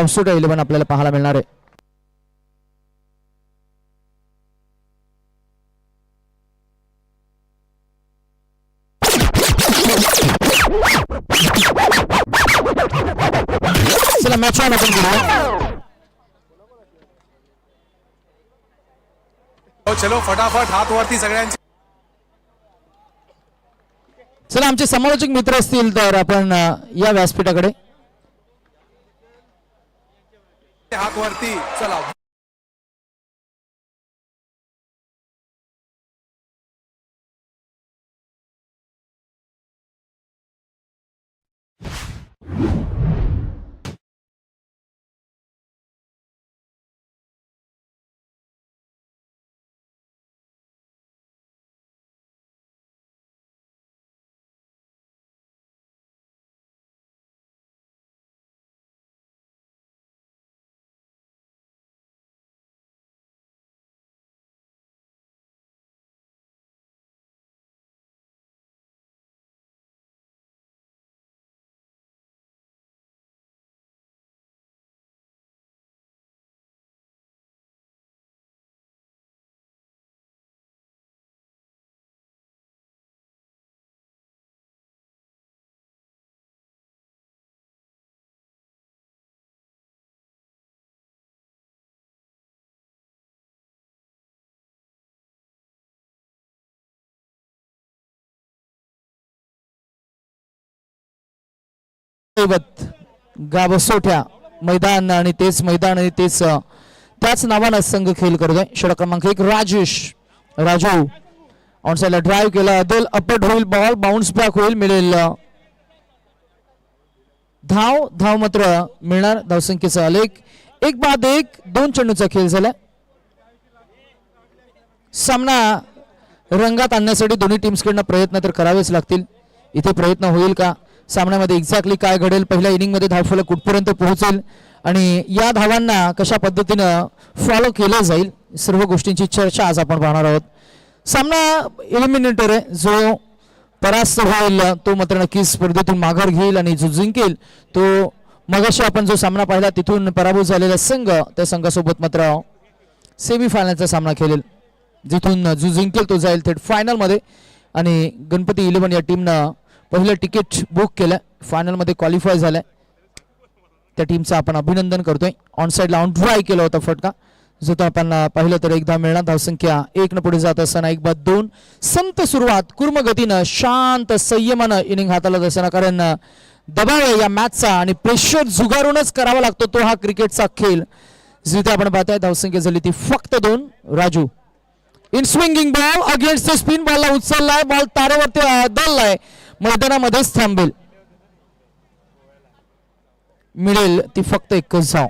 डावसुट 11 आपल्याला पाहायला मिळणार आहे. चला मॅच ऑन आपण करूया. चलो फटाफट हात वरती सगळ्यांचे. चला आमचे समालोचक मित्र असतील तर आपण या व्यासपीठाकडे. हात वरती चला. गावसोठ्या मैदान आणि तेच मैदान आणि तेच त्याच नावानं संघ खेळ करतोय. षटक क्रमांक 1 राजू ऑन साइडला ड्राइव्ह केला. अदल अपट होईल. बॉल बाउन्स बॅक होईल. मिळेल धाव मात्र मिळणार. धावसंख्येचा आलेख 1-1 2 चेंडूचा खेळ झाला. सामना रंगात आणण्यासाठी दोन्ही टीम्सकडनं प्रयत्न तर करावेच लागतील. इथे प्रयत्न होईल का? सामन्यामध्ये एक्झॅक्टली काय घडेल? पहिल्या इनिंग मध्ये धावफलक कुठपर्यंत पोहोचेल आणि या धावांना कशा पद्धतीनं फॉलो केलं जाईल, सर्व गोष्टींची चर्चा आज आपण पाहणार आहोत. सामना एलिमिनेटर आहे. जो परास्त होईल तो मात्र नक्कीच स्पर्धेतून माघार घेईल आणि जो जिंकेल तो मगाशी आपण जो सामना पाहिला तिथून पराभूत झालेला संघ त्या संघासोबत मात्र सेमीफायनलचा सामना खेळेल. जिथून जो जिंकेल तो जाईल थेट फायनलमध्ये. आणि गणपती 11 या टीमनं पहिलं तिकीट बुक केलं, फायनलमध्ये क्वालिफाय झालंय. त्या टीमचं आपण अभिनंदन करतोय. ऑन साइडला ऑन ड्राय केला होता फटका जो तो आपण पाहिलं तर एकदा मिळणार. धावसंख्या 1 न पुढे जात असताना 1-2 संत सुरुवात कुर्म गतीनं शांत संयमानं इनिंग हाताळत असताना, कारण दबाव आहे या मॅचचा आणि प्रेशर झुगारूनच करावा लागतो तो हा क्रिकेटचा खेळ. जिथे आपण पाहताय धावसंख्या झाली ती फक्त 2. Raju in swinging ball against the spin. बॉलला उचललाय. बॉल तारेवरती दललाय. मैदानामध्येच थांबेल. मिळेल ती फक्त 1 धाव.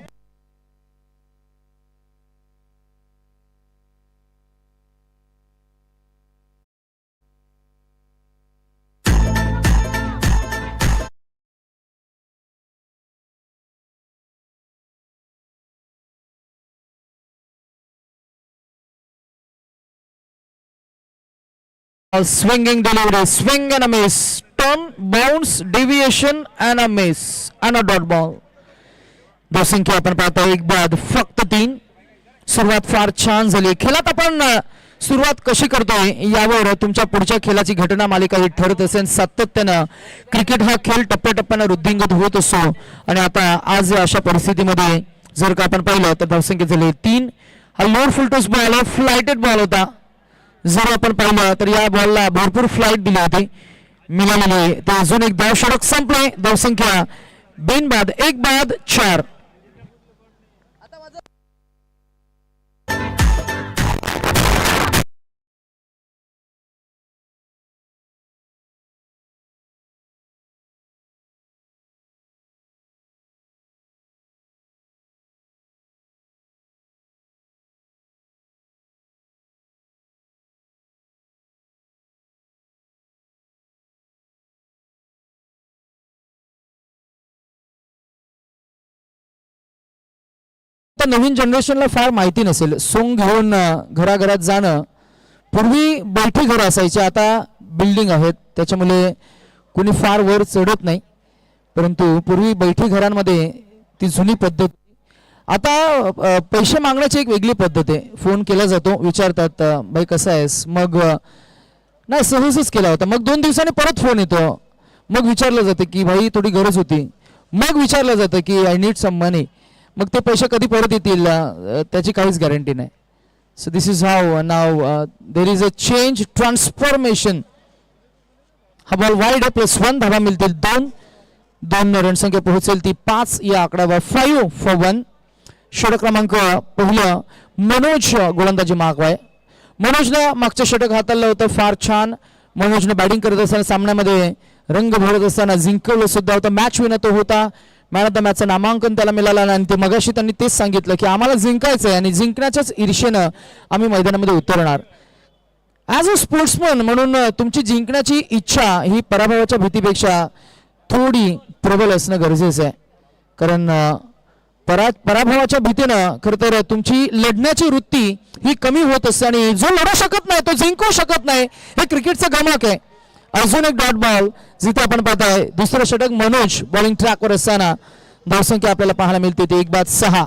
Swinging delivery, swing and a miss, turn, bounce, deviation and a miss and a dot ball. धावसंख्या आपण पाहतो 1 फक्त 3. सुरुवात फार छान झाली. खेळात आपण सुरुवात कशी करतोय यावर तुमच्या पुढच्या खेळाची घटना मालिका ही ठरत असेल. सातत्यानं क्रिकेट हा खेळ टप्प्याटप्प्यानं वृद्धिंगत होत असतो आणि आता आज अशा परिस्थितीमध्ये जर का आपण पाहिलं तर धावसंख्या झाली 3. हा load full toss ball flighted ball होता. जर आपण पाहिलं तर या बॉलला भरपूर फ्लाइट दिली होती मिळालेली. ते अजून एक धाव षटक संपले. धावसंख्या बिनबाद 1-4. नवीन जनरेशनला फार माहिती नसेल. सोंग घेऊन घराघरात जाणं. पूर्वी बैठी घर असायची, आता बिल्डिंग आहेत त्याच्यामुळे कुणी फार वर चढत नाही. परंतु पूर्वी बैठी घरांमध्ये ती जुनी पद्धत आता पैसे मागण्याची एक वेगळी पद्धत आहे. फोन केला जातो, विचारतात बाई कसा आहेस, मग नाही सहजच केला होता, मग 2 दिवसांनी परत फोन येतो, मग विचारलं जातं की भाई थोडी गरज होती, मग विचारलं जातं की आय नीड सम मनी, मग ते पैसे कधी परत येतील त्याची काहीच गॅरंटी नाही. So this is how now there is a change transformation. हा बॉल वाईड आहे, +1 धावा मिळतील, 2 रणसंख्या पोहोचेल ती 5 या आकड्यावर. 5 for 1. षटक क्रमांक पहिलं मनोज गोलंदाजी मागवाय. मनोजनं मागचं षटक हाताळलं होतं, फार छान. मनोजनं बॅटिंग करत असताना सामन्यामध्ये रंग भरत असताना जिंकवलं सुद्धा होतं. मॅच विनर तो होता. मॅन ऑफ द मॅचचं नामांकन त्याला मिळालं आणि ते मगाशी त्यांनी तेच सांगितलं की आम्हाला जिंकायचं आहे आणि जिंकण्याच्याच ईर्षेनं आम्ही मैदानामध्ये उतरणार. ॲज अ स्पोर्ट्समन म्हणून तुमची जिंकण्याची इच्छा ही पराभवाच्या भीतीपेक्षा थोडी प्रबल असणं गरजेचं आहे. कारण पराभवाच्या भीतीनं खरं तर तुमची लढण्याची वृत्ती ही कमी होत असते आणि जो लढू शकत नाही तो जिंकू शकत नाही, हे क्रिकेटचं गमक आहे. अजून एक डॉट बॉल जिथे आपण पाहताय दुसरं षटक मनोज बॉलिंग ट्रॅकवर असताना धावसंख्या आपल्याला पाहायला मिळते ती 1-6.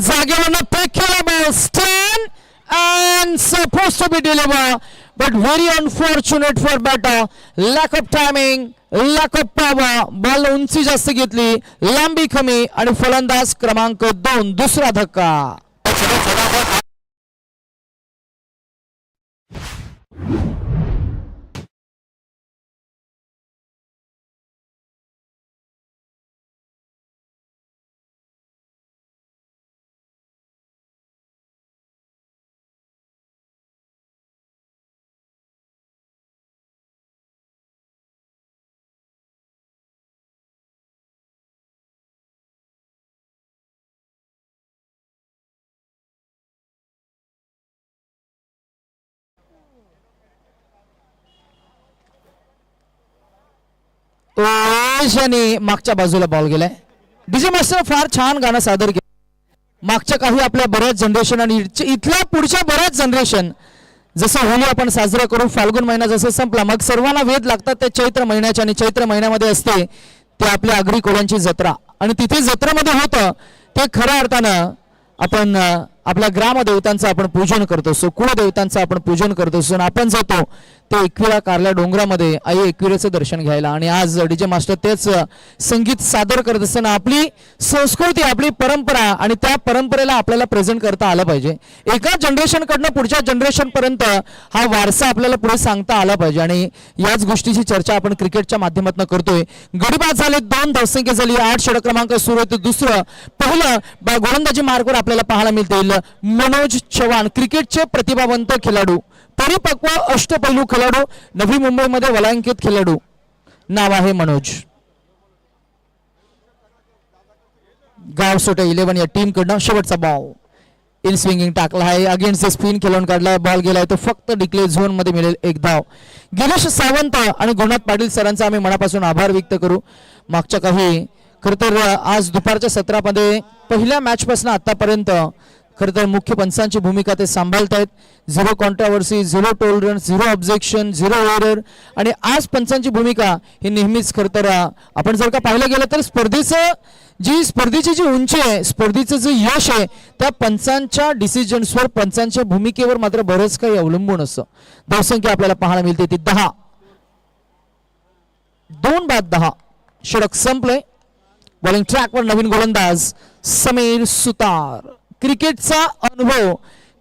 जागेवरनं पेक केला ball, Stan and supposed to be delivered, but very unfortunate for batter. Lack of timing, lack of power. Ball उंची जास्त घेतली, लांबी कमी आणि फलंदाज क्रमांक 2 दुसरा धक्का. आणि मागच्या बाजूला बॉल गेलाय. डीजे मास्टर फार छान गाणं सादर केलं. मागच्या काही आपल्या बऱ्याच जनरेशन आणि इथल्या पुढच्या बऱ्याच जनरेशन, जसं होळी आपण साजरा करू, फाल्गुन महिना जसं संपला मग सर्वांना वेध लागतात ते चैत्र महिन्याच्या, आणि चैत्र महिन्यामध्ये असते ते आपल्या आगरी कोळ्यांची जत्रा. आणि तिथे जत्रेमध्ये होतं ते खऱ्या अर्थानं आपण आपल्या ग्रामदेवतांचं आपण पूजन करतो असतो, कुळदेवतांचं आपण पूजन करतो असतो. आणि आपण जातो ते एकविरा कारल्या डोंगरामध्ये आई एकविरेचं दर्शन घ्यायला. आणि आज डीजे मास्टर तेच संगीत सादर करत असताना आपली संस्कृती, आपली परंपरा आणि त्या परंपरेला आपल्याला प्रेझेंट करता आलं पाहिजे. एका जनरेशनकडनं पुढच्या जनरेशनपर्यंत हा वारसा आपल्याला पुढे सांगता आला पाहिजे. आणि याच गोष्टीची चर्चा आपण क्रिकेटच्या माध्यमातून करतोय. गडीबाद झाले, 2 धावसंख्या झाली, 8 षटक क्रमांक सुरू होते. दुसरं पहिलं गोलंदाजी मार्गावर आपल्याला पाहायला मिळतील मनोज चव्हाण, क्रिकेटचे प्रतिभावंत खेळाडू, परिपक्व अष्टपैलू खेळाडू, नवी मुंबईमध्ये वलांकित खेळाडू नाव आहे मनोज. गाव सोटे 11 या टीम कडनं शेवटचा बॉल इन स्विंगिंग टाकला आहे, अगेन्स्ट स्पिन खेळून काढलाय, बॉल गेलाय तो फक्त डिक्लेअर झोन मध्ये मिळेल 1 धाव. गिरीश सावंत आणि गुरुनाथ पाटील सरांचा आम्ही मनापासून आभार व्यक्त करू. मागच्या काही खरं तर आज दुपारच्या सत्रामध्ये पहिल्या मॅच पासून आतापर्यंत खरं तर मुख्य पंचांची भूमिका ते सांभाळत आहेत. 0 कॉन्ट्रावर्सी, 0 टोलरन्स, 0 ऑब्जेक्शन, 0 एरर. आणि आज पंचांची भूमिका ही नेहमीच खरं तर आपण जर का पाहिलं गेलं तर स्पर्धेची जी उंची आहे, स्पर्धेचं जे यश आहे, त्या पंचांच्या डिसिजन्सवर, पंचांच्या भूमिकेवर मात्र बरंच काही अवलंबून असतं. धावसंख्या आपल्याला पाहायला मिळते ती 10. 2 बाद 10. षटक संपलंय. बॉलिंग ट्रॅकवर नवीन गोलंदाज समीर सुतार. क्रिकेटचा अनुभव,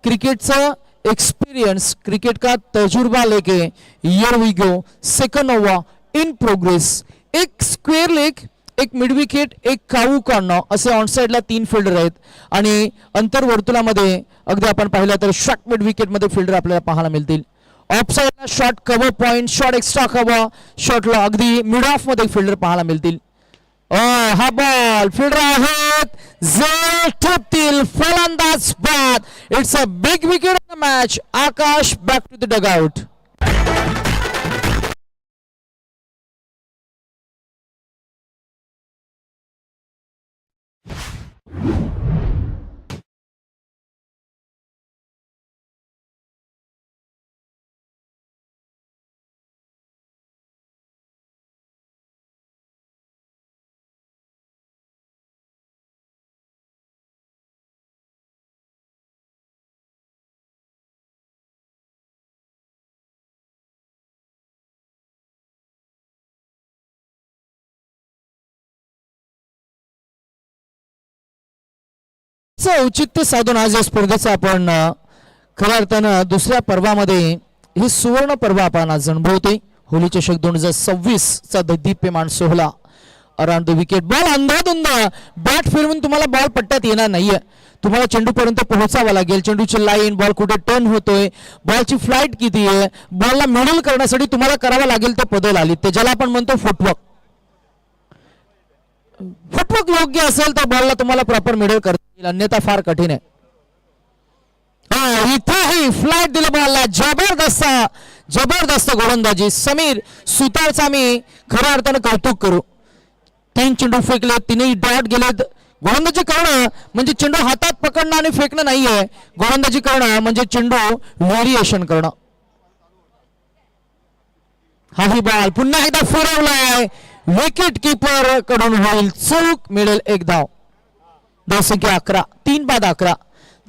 क्रिकेटचा एक्सपीरियंस, क्रिकेट का तजुर्बा लेके here we go. Second over in progress. एक स्क्वेअर लेग, एक मिड विकेट, एक काऊ कॉर्नर असे ऑनसाइडला 3 फिल्डर आहेत. आणि अंतर्वर्तुळामध्ये अगदी आपण पाहिलं तर शॉर्ट मिड विकेटमध्ये फिल्डर आपल्याला पाहायला मिळतील. ऑफ साइडला short cover point, short extra cover, शॉर्टला अगदी मिड ऑफ मध्ये फिल्डर पाहायला मिळतील. हा बॉल फिल्डर आहेत झेल ठेपतील, फलंदाज बाद. It's a big wicket in the match. Akash back to the dugout. औचित्य साधून आज या स्पर्धेचं आपण खऱ्या अर्थानं दुसऱ्या पर्वामध्ये हे सुवर्ण पर्व आपण आज अनुभवतोय. होली चषक 2026 चा दीप्यमान सोहळा. अराउंड द विकेट बॉल अंधाधुंद बॅट फिरवून तुम्हाला बॉल पट्ट्यात येणार नाहीये. तुम्हाला चेंडू पर्यंत पोहोचावा लागेल. चेंडूची लाईन, बॉल कुठे टर्न होतोय, बॉलची फ्लाईट किती आहे, बॉलला मिडल करण्यासाठी तुम्हाला करावं लागेल ते बदल आली ते ज्याला आपण म्हणतो फुटवर्क. फुटवर्क योग्य असेल तर बॉलला तुम्हाला प्रॉपर मिडल करता येईल, अन्यथा फार कठीण आहे. इथेही फ्लाईट दिलं बॉलला. जबरदस्त गोलंदाजी समीर सुतारचा मी खऱ्या अर्थानं कौतुक करू. 3 चेंडू फेकले, 3ही डॉट गेलेत. गोलंदाजी करणं म्हणजे चेंडू हातात पकडणं आणि फेकणं नाहीये. गोलंदाजी करणं म्हणजे चेंडू व्हेरिएशन करणं. हाही बॉल पुन्हा एकदा फिरवलाय. विकेट कीपर कडून होईल चूक, मिळेल एक धाव. धावसंख्या 11, 3 बाद 11.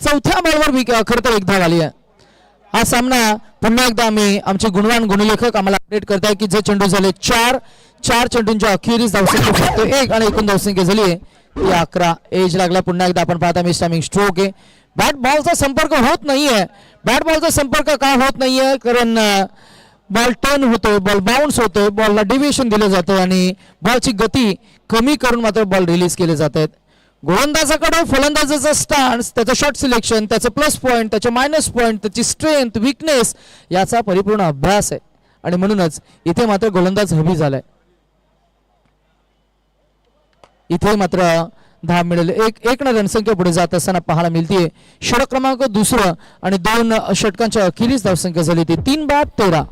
चौथ्या बॉलवर खरं तर एक धाव आली आहे. हा सामना पुन्हा एकदा आम्ही आमचे गुणवान गुणलेखक आम्हाला अपडेट करताय की जे चेंडू झाले 4 चेंडूंच्या अखेरीस धावसंख्या फक्त 1 आणि एकूण धावसंख्या झाली आहे ती 11. एज लागला पुन्हा एकदा आपण पाहता मिस टायमिंग स्ट्रोक आहे. बॅट बॉलचा संपर्क होत नाहीये. बॅट बॉलचा संपर्क का होत नाहीये? कारण बॉल टर्न होतोय, बॉल बाउन्स होतोय, बॉलला डिव्हिएशन दिलं जातं आणि बॉलची गती कमी करून मात्र बॉल रिलीज केले जात आहेत. गोलंदाजाकडे फलंदाजाचा स्टान्स, त्याचं शॉट सिलेक्शन, त्याचं प्लस पॉईंट, त्याचे मायनस पॉईंट, त्याची स्ट्रेंथ, विकनेस याचा परिपूर्ण अभ्यास आहे आणि म्हणूनच इथे मात्र गोलंदाज हवी झालाय. इथे मात्र धाव मिळेल. एक रणसंख्या पुढे जात असताना पाहायला मिळते. षटक क्रमांक 2 आणि 2 षटकांच्या अखेरीस धावसंख्या झाली ती 3 बाद 13.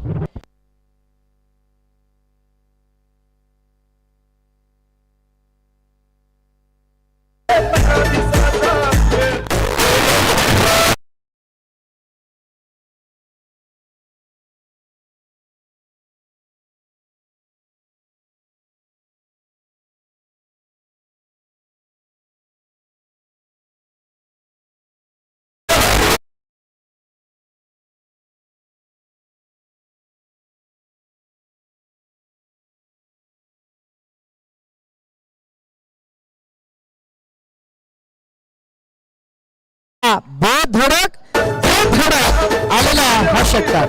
बेधडक आलेला हा षटकार.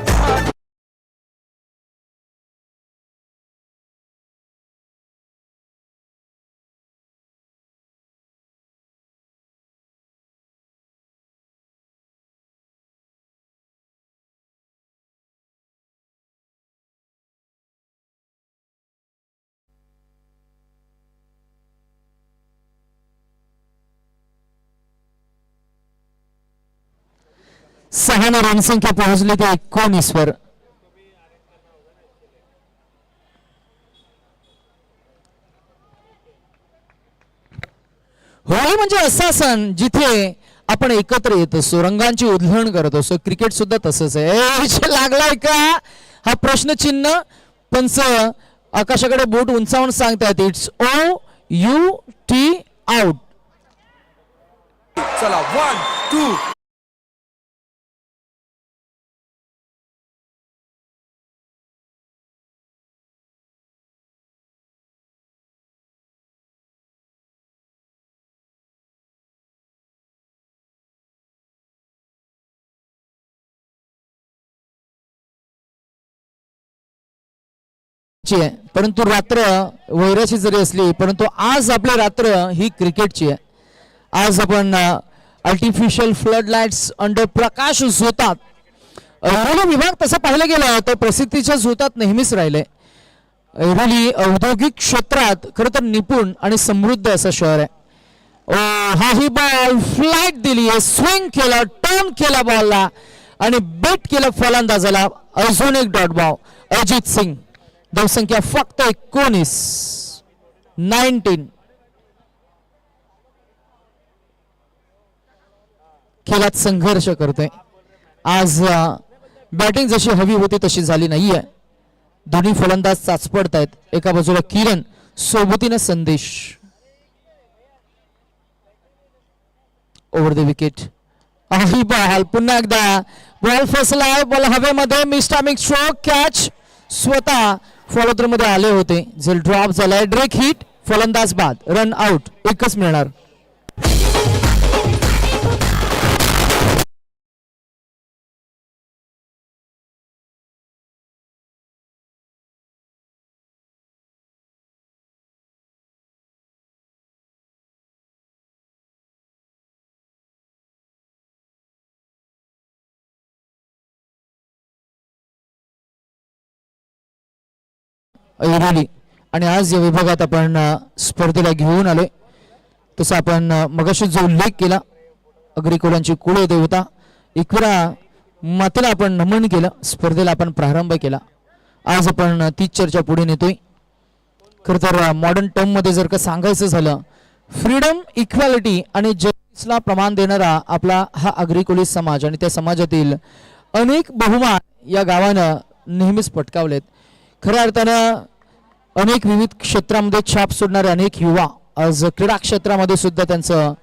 सहाना रणसंख्या पोहोचली ते 19 वर. होळी म्हणजे असा सण जिथे आपण एकत्र येत असतो, रंगांची उधळण करत असतो. क्रिकेट सुद्धा तसंच आहे. लागलाय का हा प्रश्नचिन्ह? पंच आकाशाकडे बोट उंचावून सांगतायत इट्स OUT आउट. चला 1 2. परंतु रात्र वैराची जरी असली परंतु आज आपली रात्र ही क्रिकेटची आहे. आज आपण आर्टिफिशियल फ्लड लाईट्स अंडर प्रकाश झोतात. ऐरोली विभाग तसं पाहिलं गेलं तर प्रसिद्धीच्या झोतात नेहमीच राहिले. ऐरोली औद्योगिक क्षेत्रात खरं तर निपुण आणि समृद्ध असं शहर आहे. हाही बॉल फ्लाईट दिली आहे, स्विंग केलं, टर्न केला बॉलला आणि बेट केलं फलंदाजाला. अजून एक डॉट बॉल अजित सिंग. धावसंख्या फक्त 19. खेळात संघर्ष करतोय. आज बॅटिंग जशी हवी होती तशी झाली नाहीये. दोन्ही फलंदाज चाचपडतायत. एका बाजूला किरण, सोबतीने संदेश. Over the wicket. He ball पुन्हा एकदा बॉल फसलाय. बॉल हवेमध्ये. मिस्टामिक स्ट्रोक, कॅच. स्वतः फॉलो थ्रू मध्ये आले होते. झेल ड्रॉप झालाय. ड्रेक हिट, फलंदाज बाद, रन आउट. एकच मिळणार. ऐरोली आणि आज या विभागात आपण स्पर्धेला घेऊन आलोय. तसं आपण मगाशी जो उल्लेख केला अग्रिकोलांची कुळ देवता इकरा मातेला आपण नमन केलं, स्पर्धेला आपण प्रारंभ केला. आज आपण तीच चर्चा पुढे नेतोय. खरं तर मॉडर्न टर्म मध्ये जर का सांगायचं झालं, फ्रीडम, इक्वॅलिटी आणि जस्टिसला प्रमाण देणारा आपला हा अग्रिकोली समाज आणि त्या समाजातील अनेक बहुमान या गावानं नेहमीच पटकावलेत. खऱ्या अर्थानं अनेक विविध क्षेत्रामध्ये छाप सोडणारे अनेक युवा आज क्रीडा क्षेत्रामध्ये सुद्धा त्यांचं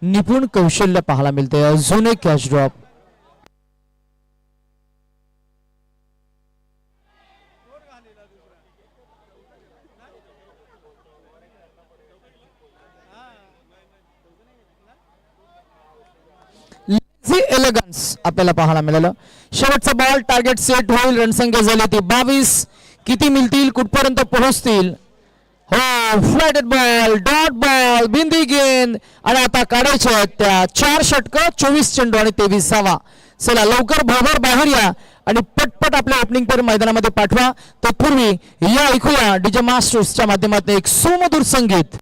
निपुण कौशल्य पाहायला मिळते. अजून एक कॅच ड्रॉप. एलिगन्स आपल्याला पाहायला मिळालं. शेवटचा बॉल, टार्गेट सेट होईल, रणसंख्या झाली ती 22. किती मिळतील, कुठपर्यंत पोहोचतील? हो, फ्लॅटेड बॉल, डॉट बॉल, बिंदी गेंद आणि आता काढायचे आहेत त्या 4 षटकं, 24 चेंडू आणि 23 धावा. चला लवकर भरभर बाहेर या आणि पटपट आपल्या ओपनिंग पेअर मैदानामध्ये पाठवा. तत्पूर्वी या ऐकूया डीजे मास्टर्सच्या माध्यमातून एक सुमधुर संगीत.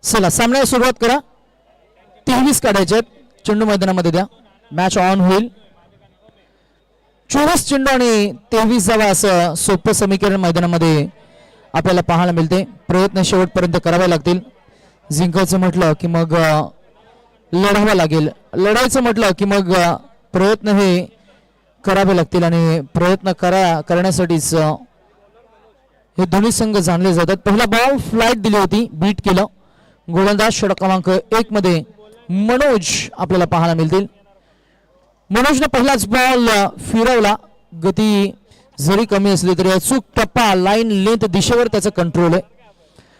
चला सामन्याला सुरुवात करा. 23 काढायचे आहेत. चेंडू मैदानामध्ये द्या. मॅच ऑन होईल. 24 चेंडू आणि 23 धावा असं सोपं समीकरण मैदानामध्ये आपल्याला पाहायला मिळते. प्रयत्न शेवटपर्यंत करावे लागतील. जिंकायचं म्हटलं की मग लढावं लागेल. लढायचं म्हटलं की मग प्रयत्न हे करावे लागतील आणि प्रयत्न करण्यासाठीच हे दोन्ही संघ जाणले जातात. पहिला बॉल फ्लाईट दिली होती, बीट केलं. गोलंदाज षटक क्रमांक 1 मध्ये मनोज आपल्याला पाहायला मिळतील. मनोजने पहिलाच बॉल फिरवला. गती जरी कमी असली तरी अचूक टप्पा, लाईन लेंथ दिशेवर त्याचा कंट्रोल आहे.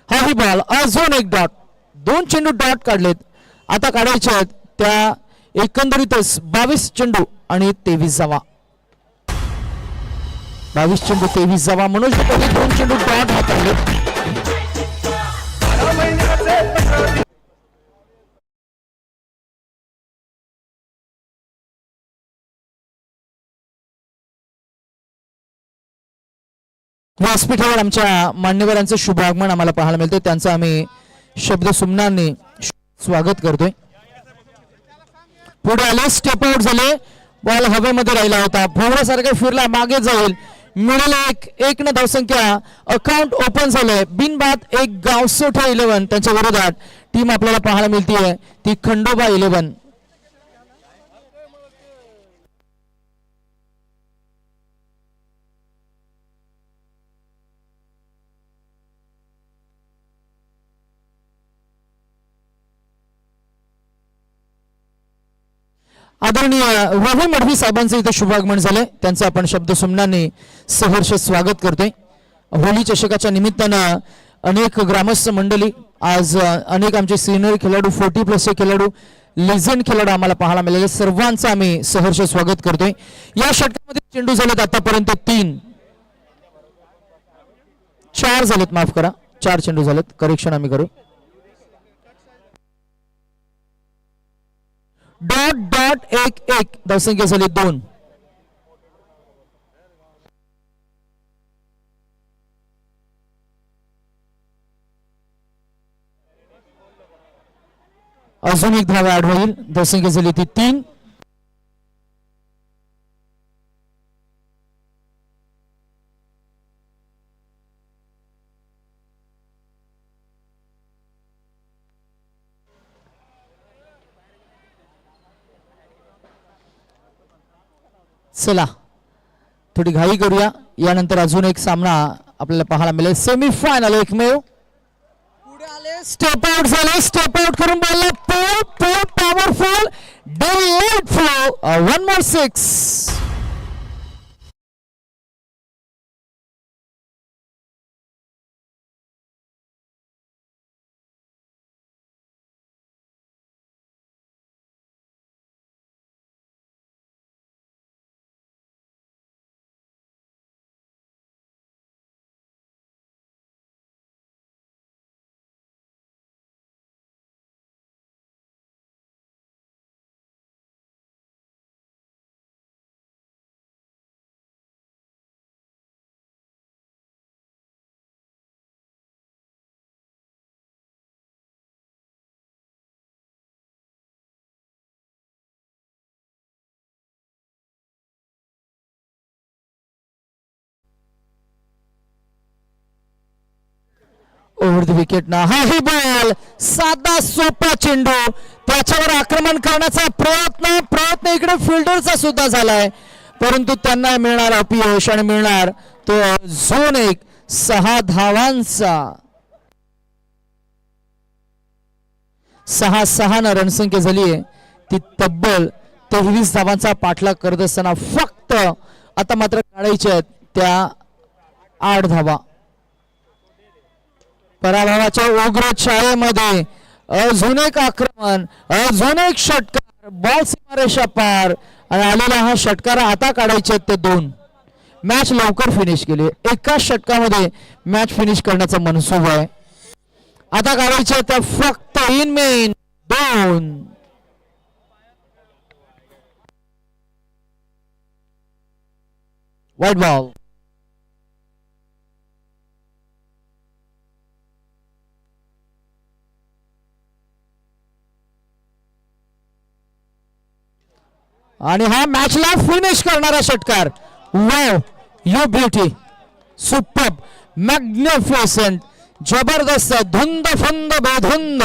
हा ही बॉल अजून एक डॉट. 2 चेंडू डॉट काढलेत. आता काढायचे आहेत त्या एकंदरीतच 22 चेंडू आणि 23 धावा. 22 चेंडू 23 धावा. मनोज पटेल 2 चेंडू डॉट हाताळले. व्यासपीठावर आमच्या मान्यवरांचं शुभ आगमन आम्हाला पाहायला मिळतं. त्यांचं आम्ही शब्द सुमनांनी स्वागत करतोय. पुढे आले, स्टेप आउट झाले, बॉल हवेमध्ये राहिला होता, भोवऱ्यासारखा फिरला, मागे जाईल, मिळेल एक न धावसंख्या. अकाउंट ओपन झालंय. बिनबाद एक गावसोठा 11 त्यांच्या विरोधात टीम आपल्याला पाहायला मिळतीये, ती खंडोबा 11. आदरणीय रवी मडवी साहेबांचं इथे शुभागमन झालंय. त्यांचं आपण शब्द सुमनांनी सहर्ष स्वागत करतोय. होली चषकाच्या निमित्तानं अनेक ग्रामस्थ मंडळी, आज अनेक आमचे सिनियर खेळाडू, 40+ खेळाडू, लेजंड खेळाडू आम्हाला पाहायला मिळाले, सर्वांचं आम्ही सहर्ष स्वागत करतोय. या षटकामध्ये चेंडू झालेत आतापर्यंत 4 झालेत, माफ करा, 4 चेंडू झालेत, करेक्शन आम्ही करू. डॉट डॉट 1-1 धावसंख्या झाली 2. अजून एक धाव ऍड होईल, धावसंख्या झाली ती 3. चला थोडी घाई करूया. यानंतर अजून एक सामना आपल्याला पाहायला मिळेल, सेमीफायनल एकमेव. पुढे आले, स्टेप आउट झाले, स्टेप आउट करून बॉलला pull powerful delete flow, 1 more 6. Over the wicket ना हा ही बॉल, साधा सोपा चेंडू, त्याच्यावर आक्रमण करण्याचा प्रयत्न इकडे फिल्डरचा सुद्धा झालाय, परंतु त्यांना मिळणार अपयश आणि मिळणार तो झोन 1 6 धावांचा. 6-6 रणसंख्या झालीय, ती तब्बल 23 धावांचा पाठलाग करत असताना फक्त आता मात्र काढायच्या आहेत त्या 8 धावा. पराभवाच्या उग्र छायेमध्ये अजून एक आक्रमण, अजून एक षटकार, बॉल सीमारेषा पार, आणि आलेला हा षटकार आता काढायचे ते 2. मॅच लवकर फिनिश केली, एका षटकामध्ये मॅच फिनिश करण्याचा मनसूबा आहे. आता काढायचे त्या फक्त इन मेन 2. White ball. आणि हा मॅचला फिनिश करणारा षटकार. Wow, you beauty, superb, magnificent, जबरदस्त, धुंद फुंद बेधुंद.